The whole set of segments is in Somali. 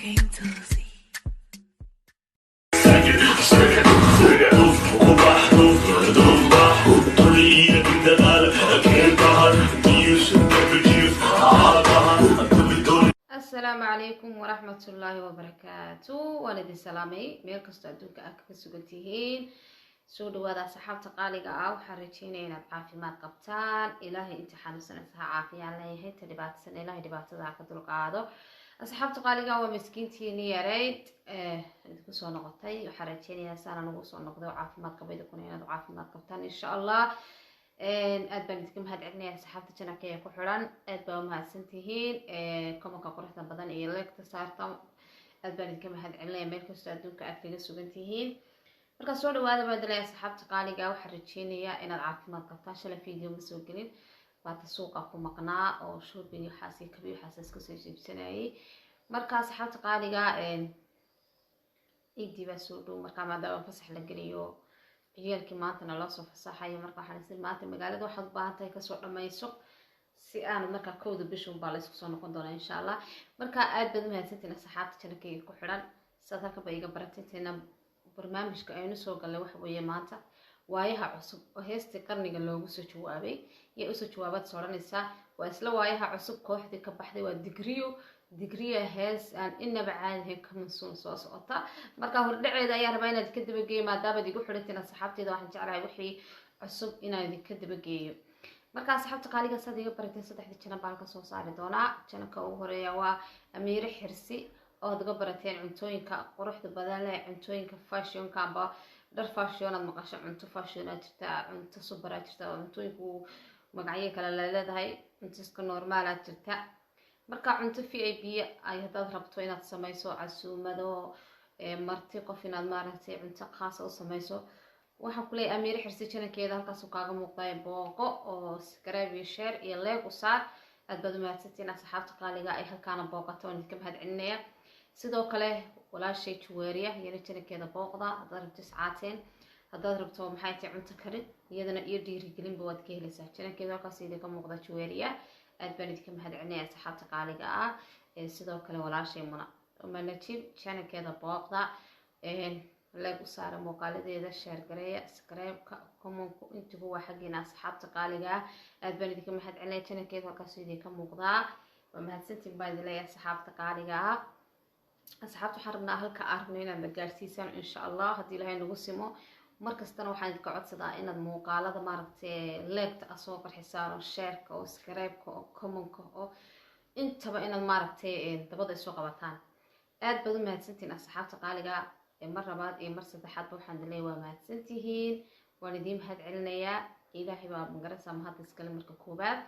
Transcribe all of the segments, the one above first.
came to see. السلام عليكم ورحمة الله وبركاته. والدي سلامي ميل كستو أدوك أكا سوغتيهين سو دوادا صحابة قاليقا أو حريتينين عافيمات قبطان إلهي انتحان سنة عافية عليه تدبات سنة إلهي دبات ذاك دلقادو أصحابة قاليقا ومسكينتيني ياريد كسو نغطي وحريتيني سانا نغسو نغضو عافيمات قبيدو كونين عافيمات قبطان إن شاء الله aad baan idinka mahad celinaya saxaabta channelka ku xiran aad baa u mahadsantihiin comment-ka quruxda badan iyo like-ta saarta aad baan idinka mahad celinaya meel kasta adduunka aad kaga sugan tihiin marka soo dhawaada baa dalay saxaabta qaaliga waxaan rajeynayaa inaad caafimaad qabtaan shalay video ma soo gelin waata suuqa ku maqnaa oo shopping waxaas iyo kabi waxaas iska soo iibsanayay marka saxaabta qaaliga idii baa soo dhow marka maadaama fasax la geliyo ciyaalkii maantana loo soo fasaxayo marka waxaan isir maanta magaalada waxaad u baahan tahay kasoo dhamayso si aan marka kowda bishun baa la isku soo noqon doonaa insha Allah marka aad baad u mahadsantiin asxaabta channelkayga ku xiran sadaka bay iga baratinteena barnaamijka aynu soo galnay wax weeye maanta waayaha cusub oo heesta qarniga loogu soo jawaabay iyo u soo jawaabaad sooranaysaa waa isla waayaha cusub kooxdii ka baxday waa digriyo hees aan inaba caadi ka mansuun soo socota marka hordhaceeda ayaa rabaa inaad ka dabageeyo maadaama aad igu xidhantiin asxaabteeda waxaan jeclahay wixii cusub inaan ka dabageeyo marka asxaabta qaaliga saad iga barateen saddexdii channel baan ka soo saari doonaa channelka ugu horeeya waa Amiire Xirsi oo iga barateen cuntooyinka quruxda badan leh cuntooyinka fashionka amba dhar fashion aad maqasho cunto fashion aad jirta cunto super aad jirta cuntooyinku magacyo kala leedahay cunto normal aad jirta marka cunto VIP ay hadaad rabto inaad samayso casuumado marti qof inaad maaragtay cunto khaas ah u samayso waxaan ku leeyahay Amiire Xirsi channelkeeda halkaas uu kaaga muuqday booqo oo subscribe iyo share iyo like u saar aad baad u mahadsantiin asxaabta qaaliga ay halkaana booqato oo idinka mahad celinaya sidoo kale walaashay Juweeriya iyana channelkeeda booqda hadaad rabto iscaateen hadaad rabto maxay tahay cunto karin iyadana iyo dhiirigelin baad ka helaysaa channelkeeda halkaas idinka muuqda Juweeriya aad baan idinka mahad celinaya asxaabta qaaliga ah sidoo kale walaashay Manajib channelkeeda booqda like u saara muuqaaladeeda share gareeya subscribe-ka comment-ku intuba waa xaqiina asxaabta qaaliga ah aad baan idinka mahad celinaya channelkeeda halkaas idinka muuqda waa mahadsantiin baa idin leeyahay asxaabta qaaliga ah asxaabta waxaan rabnaa halka aragno inaad gaarsiisaan insha Allah haddii Ilaahay nagu simo markastana waxaan idinka codsadaa inaad muuqaalada maaragtay like-ta soo qarxisaan oo share-ka oo subscribe-ka oo comment-ka oo intaba inaad maaragtay dabada soo qabataan aad baad u mahadsantiin asxaabta qaaliga mar labaad iyo mar saddexaad waxaan leeyahay waa mahadsantihiin waan idin mahad celinayaa Ilaahay baa magarasa mahad iskale marka koobaad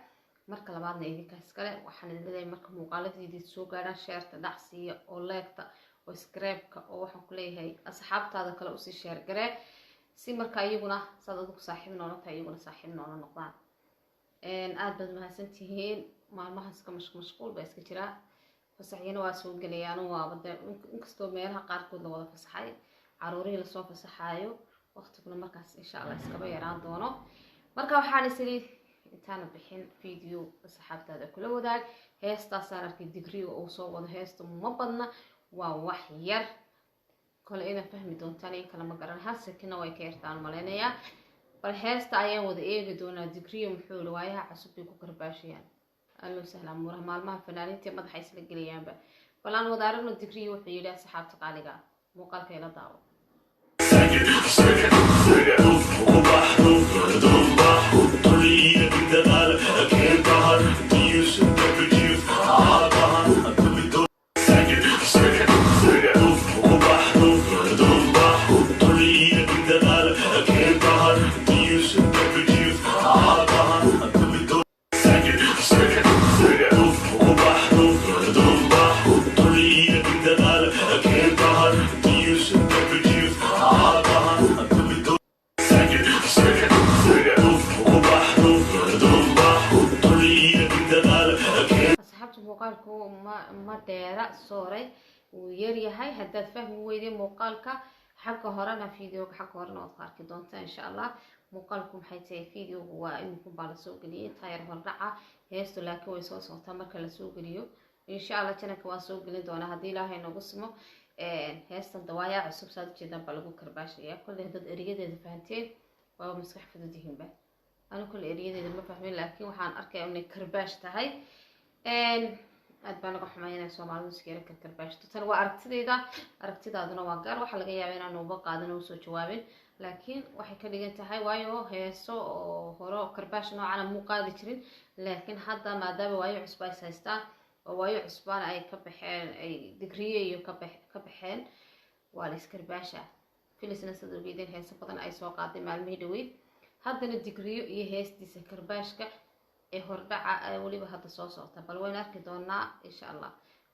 marka labaadna idinka iskale waxaan idin leeyahay marka muuqaaladeedii soo gaaraan share-ta dhacsiya oo like-ta oo subscribe-ka oo waxaan ku leeyahay asxaabtaada kale u sii share garee si marka iyaguna saad adigu saaxiib noqoto iyaguna saaxiib noqdaan aad baad mahadsantihiin maalmahaas ka mashquul baa iska jira fasaxyana waa soo galayaan waa wada inkastoo meelaha qaarkood la wada fasaxay caruurihii la soo fasaxayo waqtiguna markaas insha Allah iskaba yaraan doono marka waxaan isiri intaan bixin video asxaabtaada kula wadaag heestaas aan arkay digriyo oo soo wada heesto ma badna waa wax yar kale ina fahmi doontaan in kala ma garan hal sakina way ka yartaan maleynaya bal heesta ayaan wada eegi doonaa digriyo muxuu waayaha cusub ku karbaashiyaan allo sahlan mura maalmaha fanaaniinta madaxa isla galiyaanba balaan wada aragno digriyo wuxuu yiri asxaabta qaaliga muuqaalka ila daawo muuqaalku ma dheera sooray uu yar yahay haddaad fahmi weyday muuqaalka xagga horena videoga xagga horena waad arki doontaa insha Allah muuqaalku maxay tahay videogu waa in ku baa la soo galiyay taayar hordhaca heesto laakiin way soo socotaa marka la soo galiyo insha allah channelka waan soo gelin doonaa haddii ilaahay nagu simo heestan dawaayaa cusub saad ujeedaan baa lagu karbaashaya kolley dad eriyadeeda fahanteen waa maskax fudud yihiinba anu kolley eriyadeeda ma fahmin laakiin waxaan arkaya inay karbaash tahay aad baan laga xumaaya inay soomaalidu iskayara karbaashto tan waa aragtidaaduna waa gaar waxaa laga yaabaa inaan uba qaadan oo usoo jawaabin laakiin waxay ka dhigan tahay waayo heeso oo hore karbaash noocana muu qaadi jirin laakiin hadda maadaama waayo cusub ay haystaan oo waayo cusbaan ay ka baxeen ay digriye iyo ka baxeen waa la iskarbaasha filisna sida ogeedeen heeso badan ay soo qaaday maalmihii dhaweyd haddana digriyo iyo heestiisa karbaashka ee hordhaca weliba hadda soo socota bal waynu arki doonaa insha allah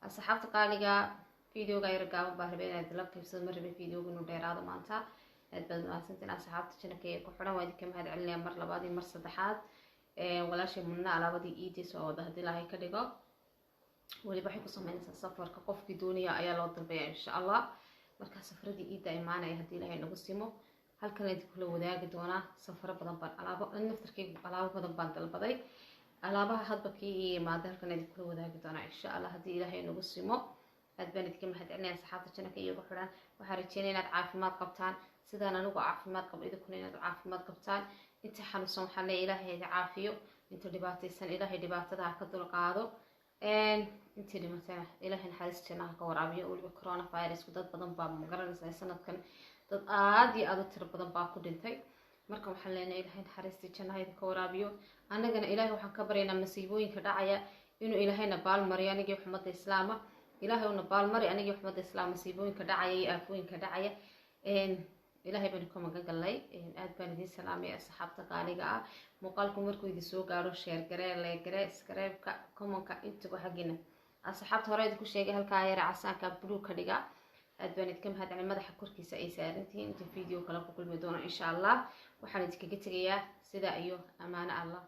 asxaabta qaaliga videoga yar gaaban baa rabeen inaad la qaybsado ma rabin videoga inuu dheeraado maanta aad baad mahadsantiin asxaabta channelka ee ku xidhan waa idinka mahad celinaya mar labaad iyo mar saddexaad walaashay munna alaabadii iidii soo wada haddii ilaahay ka dhigo weliba waxay ku sameynaysaa safarka qofkii doonaya ayaa loo dambeeya insha allah markaa safaradii iidda imaanaya haddii ilaahay nagu simo halkan idin kula wadaagi doonaa safaro badan baan naftarkeyga alaabo badan baan dalbaday alaabaha hadba kii imaada halkan idin kula wadaagi doonaa insha allah haddii ilaahay nagu simo aad baan idinka mahad celinaya asxaabta channelka iyagu xidhan waxaan rajeynaya inaad caafimaad qabtaan sidaan anigu caafimaad qabo idinkuna inaad caafimaad qabtaan inta xanuunsan waxaan leeyahay ilaahay idin caafiyo inta dhibaataysan ilaahay dhibaatada ha ka dulqaado intii dhimatana ilaahay naxariis jannaha ka waraabiyo weliba coronavirus dad badan baa magaranaysaa sanadkan dad aad iyo aad u tiro badan baa ku dhintay marka waxaan leenahay ilaahay naxariistii jannaha idinka waraabiyo annagana ilaahay waxaan ka baryaynaa masiibooyinka dhacaya inuu ilaahayna baalmariyo anigii xumadda islaama ilaahay una baalmari anigii xumadda islaam masiibooyinka dhacaya iyo aafooyinka dhacaya ilaahay baan ku magan galnay aad baan idiin salaamay asxaabta qaaliga ah muuqaalku markuu idin soo gaaro share garee like garee subscribe-ka comment-ka intuba xagina asxaabta hore idinku sheegay halkaa yara casaanka blue ka dhiga aad baan idinka mahad celin madaxa korkiisa ay saarantihiin inta video kale ku kulmi doono insha allah waxaan idinkaga tegayaa sida iyo amaano allah